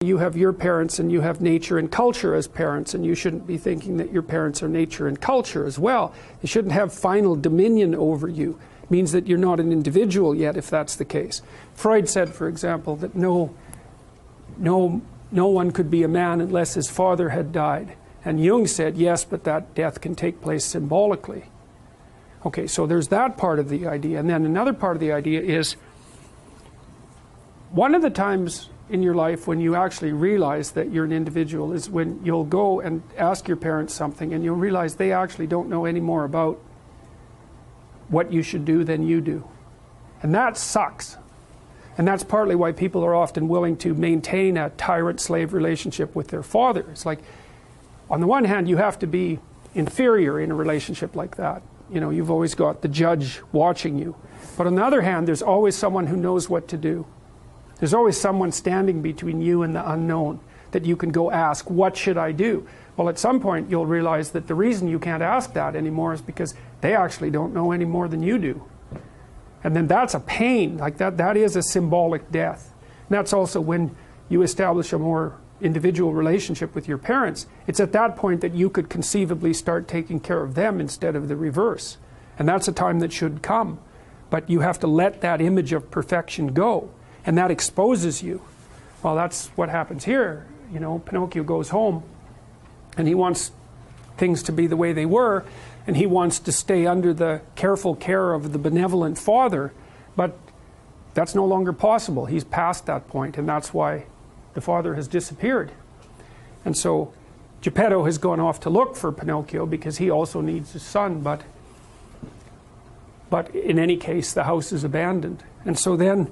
You have your parents and you have nature and culture as parents, and you shouldn't be thinking that your parents are nature and culture as well. They shouldn't have final dominion over you. It means that you're not an individual yet if that's the case. Freud said, for example, that no one could be a man unless his father had died. And Jung said, yes, but that death can take place symbolically. Okay, so there's that part of the idea. And then another part of the idea is, one of the times in your life when you actually realize that you're an individual is when you'll go and ask your parents something and you'll realize they actually don't know any more about what you should do than you do. And that sucks. And that's partly why people are often willing to maintain a tyrant-slave relationship with their father. It's like, on the one hand, you have to be inferior in a relationship like that. You know, you've always got the judge watching you. But on the other hand, there's always someone who knows what to do. There's always someone standing between you and the unknown that you can go ask, what should I do? Well, at some point you'll realize that the reason you can't ask that anymore is because they actually don't know any more than you do. And then that's a pain. Like that is a symbolic death. And that's also when you establish a more individual relationship with your parents. It's at that point that you could conceivably start taking care of them instead of the reverse. And that's a time that should come. But you have to let that image of perfection go. And that exposes you. Well, that's what happens here. You know, Pinocchio goes home and he wants things to be the way they were, and he wants to stay under the careful care of the benevolent father, but that's no longer possible. He's past that point, and that's why the father has disappeared. And so Geppetto has gone off to look for Pinocchio because he also needs his son, but in any case the house is abandoned. And so then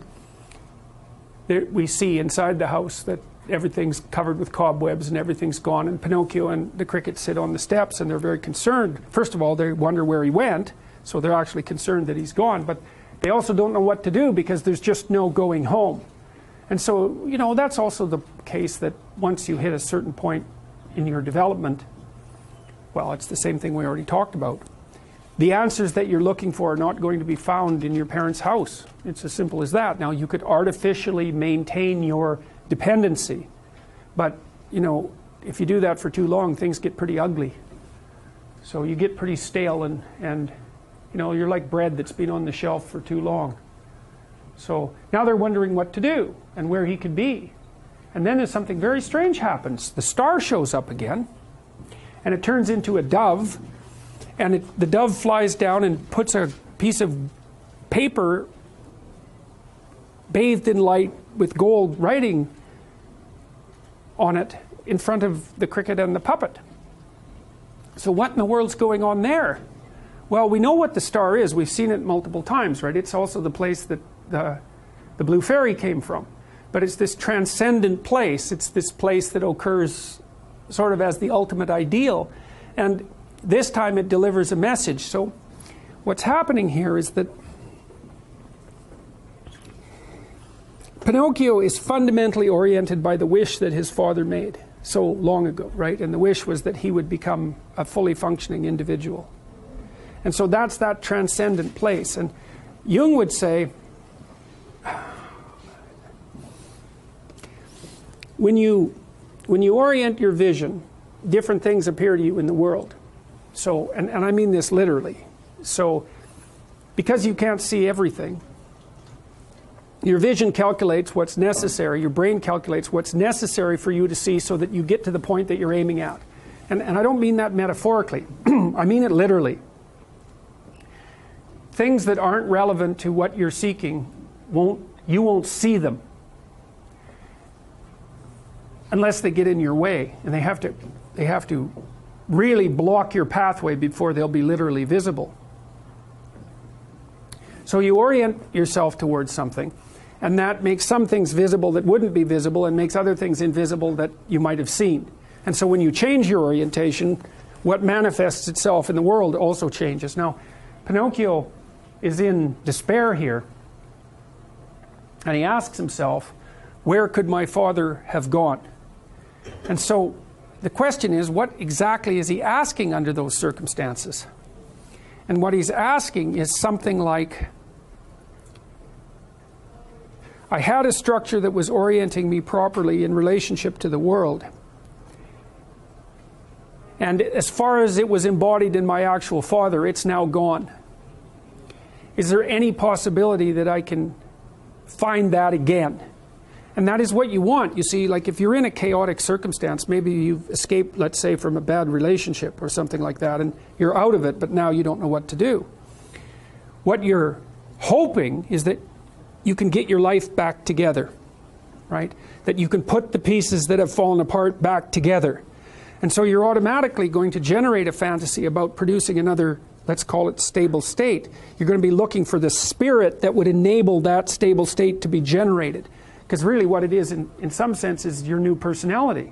we see inside the house that everything's covered with cobwebs and everything's gone, and Pinocchio and the cricket sit on the steps and they're very concerned. First of all, they wonder where he went, so they're actually concerned that he's gone, but they also don't know what to do because there's just no going home. And so, you know, that's also the case that once you hit a certain point in your development, well, it's the same thing we already talked about. The answers that you're looking for are not going to be found in your parents' house. It's as simple as that. Now, you could artificially maintain your dependency, but, you know, if you do that for too long, things get pretty ugly. So you get pretty stale and you know, you're like bread that's been on the shelf for too long. So now they're wondering what to do and where he could be. And then something very strange happens. The star shows up again, and it turns into a dove. And the dove flies down and puts a piece of paper bathed in light with gold writing on it in front of the cricket and the puppet. So what in the world's going on there? Well, we know what the star is. We've seen it multiple times, right? It's also the place that the blue fairy came from. But it's this transcendent place. It's this place that occurs sort of as the ultimate ideal. And this time it delivers a message. So what's happening here is that Pinocchio is fundamentally oriented by the wish that his father made so long ago, right? And the wish was that he would become a fully functioning individual. And so that's that transcendent place. And Jung would say, when you orient your vision, different things appear to you in the world. So, and I mean this literally. So, because you can't see everything, your vision calculates what's necessary, your brain calculates what's necessary for you to see so that you get to the point that you're aiming at. And I don't mean that metaphorically, I mean it literally. Things that aren't relevant to what you're seeking, you won't see them unless they get in your way, and they have to really block your pathway before they'll be literally visible. So you orient yourself towards something, and that makes some things visible that wouldn't be visible and makes other things invisible that you might have seen. And so when you change your orientation, what manifests itself in the world also changes. Now, Pinocchio is in despair here, and he asks himself, where could my father have gone? And so the question is, what exactly is he asking under those circumstances? And what he's asking is something like, I had a structure that was orienting me properly in relationship to the world. And as far as it was embodied in my actual father, it's now gone. Is there any possibility that I can find that again? And that is what you want. You see, like if you're in a chaotic circumstance, maybe you've escaped, let's say, from a bad relationship or something like that, and you're out of it, but now you don't know what to do. What you're hoping is that you can get your life back together, right? That you can put the pieces that have fallen apart back together. And so you're automatically going to generate a fantasy about producing another, let's call it, stable state. You're going to be looking for the spirit that would enable that stable state to be generated. Because really what it is, in some sense, is your new personality.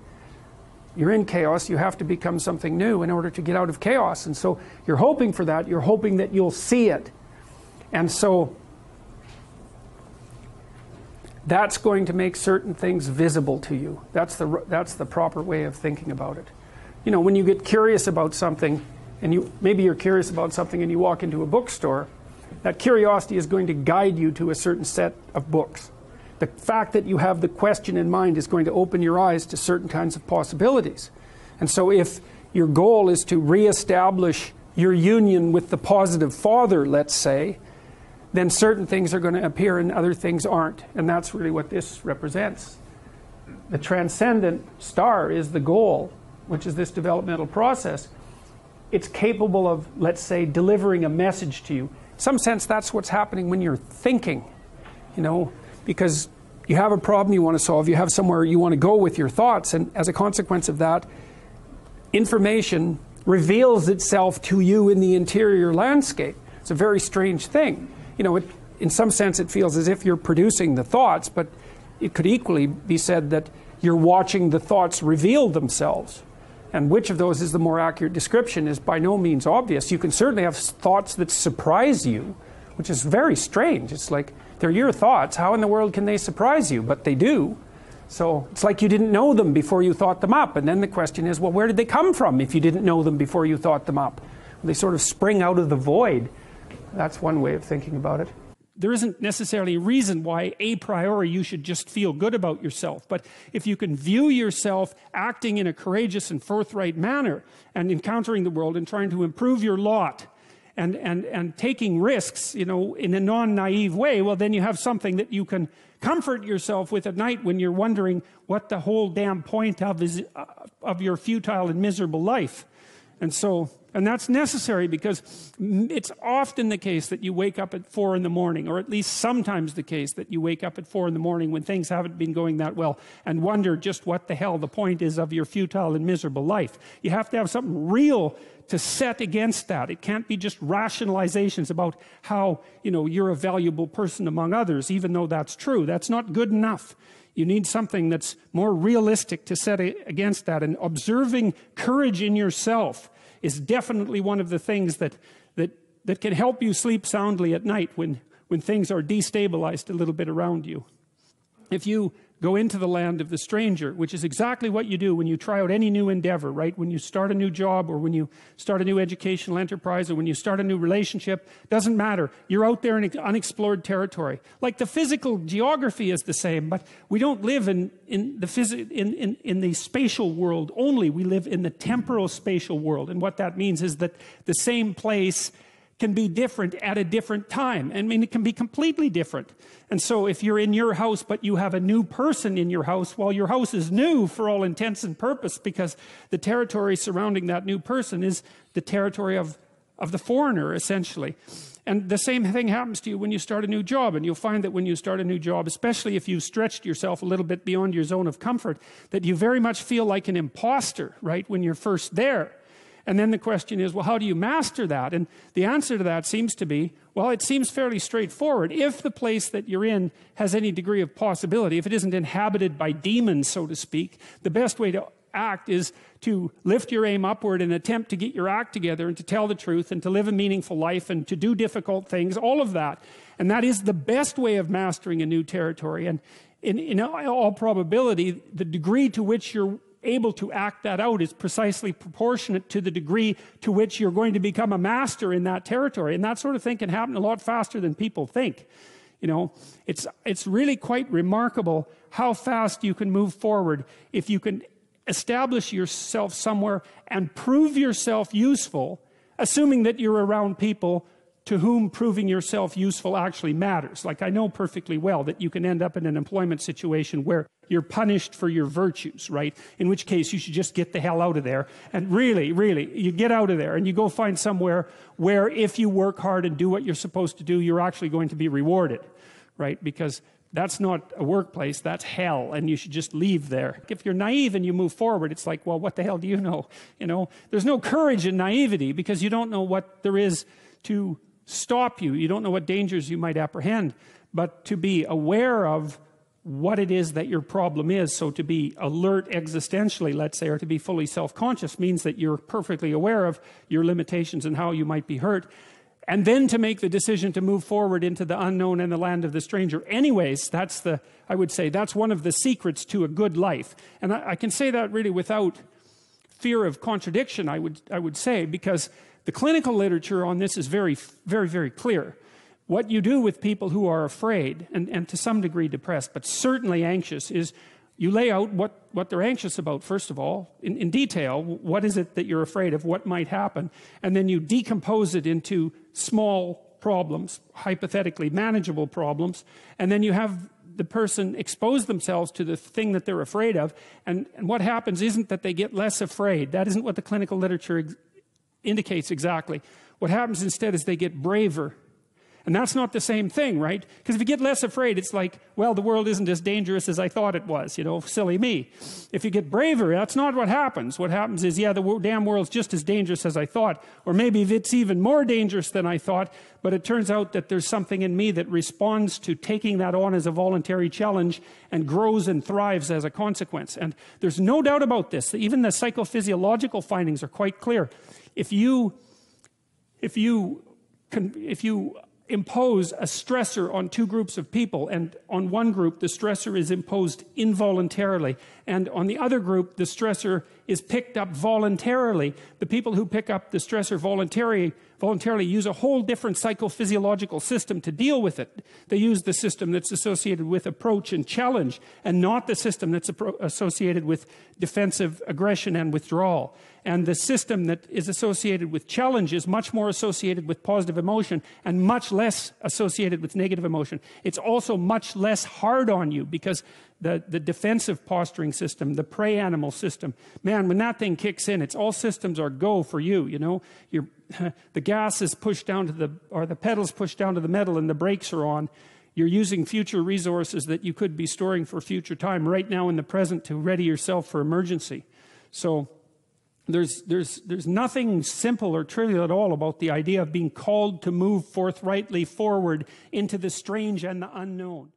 You're in chaos, you have to become something new in order to get out of chaos. And so you're hoping for that, you're hoping that you'll see it. And so that's going to make certain things visible to you. That's the proper way of thinking about it. You know, when you get curious about something, and maybe you're curious about something and you walk into a bookstore, that curiosity is going to guide you to a certain set of books. The fact that you have the question in mind is going to open your eyes to certain kinds of possibilities. And so if your goal is to reestablish your union with the positive father, let's say, then certain things are going to appear and other things aren't. And that's really what this represents. The transcendent star is the goal, which is this developmental process. It's capable of, let's say, delivering a message to you. In some sense, that's what's happening when you're thinking, you know, because you have a problem you want to solve, you have somewhere you want to go with your thoughts, and as a consequence of that, information reveals itself to you in the interior landscape. It's a very strange thing. You know, in some sense it feels as if you're producing the thoughts, but it could equally be said that you're watching the thoughts reveal themselves. And which of those is the more accurate description is by no means obvious. You can certainly have thoughts that surprise you, which is very strange. It's like, they're your thoughts. How in the world can they surprise you? But they do. So it's like you didn't know them before you thought them up. And then the question is, well, where did they come from if you didn't know them before you thought them up? They sort of spring out of the void. That's one way of thinking about it. There isn't necessarily a reason why a priori you should just feel good about yourself. But if you can view yourself acting in a courageous and forthright manner and encountering the world and trying to improve your lot, and taking risks, you know, in a non-naive way, well, then you have something that you can comfort yourself with at night when you're wondering what the whole damn point of your futile and miserable life. And that's necessary because it's often the case that you wake up at 4 in the morning, or at least sometimes the case that you wake up at 4 in the morning when things haven't been going that well and wonder just what the hell the point is of your futile and miserable life. You have to have something real to set against that. It can't be just rationalizations about how, you know, you're a valuable person among others, even though that's true. That's not good enough. You need something that's more realistic to set against that. And observing courage in yourself is definitely one of the things that can help you sleep soundly at night when things are destabilized a little bit around you. If you go into the land of the stranger, which is exactly what you do when you try out any new endeavor, right? When you start a new job, or when you start a new educational enterprise, or when you start a new relationship, doesn't matter. You're out there in unexplored territory. Like the physical geography is the same, but we don't live in the spatial world only. We live in the temporal spatial world. And what that means is that the same place can be different at a different time. I mean, it can be completely different. And so if you're in your house, but you have a new person in your house, well, your house is new for all intents and purpose, because the territory surrounding that new person is the territory of the foreigner, essentially. And the same thing happens to you when you start a new job. And you'll find that when you start a new job, especially if you've stretched yourself a little bit beyond your zone of comfort, that you very much feel like an imposter, right, when you're first there. And then the question is, well, how do you master that? And the answer to that seems to be, well, it seems fairly straightforward. If the place that you're in has any degree of possibility, if it isn't inhabited by demons, so to speak, the best way to act is to lift your aim upward and attempt to get your act together and to tell the truth and to live a meaningful life and to do difficult things, all of that. And that is the best way of mastering a new territory. And in all probability, the degree to which you're able to act that out is precisely proportionate to the degree to which you're going to become a master in that territory. And that sort of thing can happen a lot faster than people think. You know, it's really quite remarkable how fast you can move forward if you can establish yourself somewhere and prove yourself useful, assuming that you're around people to whom proving yourself useful actually matters. Like, I know perfectly well that you can end up in an employment situation where you're punished for your virtues, right? In which case you should just get the hell out of there. And really, you get out of there and you go find somewhere where if you work hard and do what you're supposed to do, you're actually going to be rewarded, right? Because that's not a workplace, that's hell, and you should just leave there. If you're naive and you move forward, it's like, well, what the hell do you know? You know, there's no courage in naivety because you don't know what there is to stop you. You don't know what dangers you might apprehend. But to be aware of what it is that your problem is, so to be alert existentially, let's say, or to be fully self-conscious, means that you're perfectly aware of your limitations and how you might be hurt. And then to make the decision to move forward into the unknown and the land of the stranger. Anyways, I would say that's one of the secrets to a good life. And I can say that really without fear of contradiction, I would say, because the clinical literature on this is very, very, very clear. What you do with people who are afraid, and to some degree depressed, but certainly anxious, is you lay out what they're anxious about, first of all, in detail. What is it that you're afraid of? What might happen? And then you decompose it into small problems, hypothetically manageable problems, and then you have the person expose themselves to the thing that they're afraid of, and what happens isn't that they get less afraid. That isn't what the clinical literature indicates exactly. What happens instead is they get braver. And that's not the same thing, right? Because if you get less afraid, it's like, well, the world isn't as dangerous as I thought it was, you know, silly me. If you get braver, that's not what happens. What happens is, yeah, the damn world's just as dangerous as I thought. Or maybe it's even more dangerous than I thought, but it turns out that there's something in me that responds to taking that on as a voluntary challenge and grows and thrives as a consequence. And there's no doubt about this. Even the psychophysiological findings are quite clear. If you impose a stressor on two groups of people, and on one group the stressor is imposed involuntarily, and on the other group the stressor is picked up voluntarily, the people who pick up the stressor voluntarily use a whole different psychophysiological system to deal with it. They use the system that's associated with approach and challenge, and not the system that's associated with defensive aggression and withdrawal. And the system that is associated with challenge is much more associated with positive emotion and much less associated with negative emotion. It's also much less hard on you because the defensive posturing system, the prey animal system, man, when that thing kicks in, it's all systems are go for you, you know. The gas is pushed down to the pedals pushed down to the metal and the brakes are on. You're using future resources that you could be storing for future time right now in the present to ready yourself for emergency. So there's nothing simple or trivial at all about the idea of being called to move forthrightly forward into the strange and the unknown.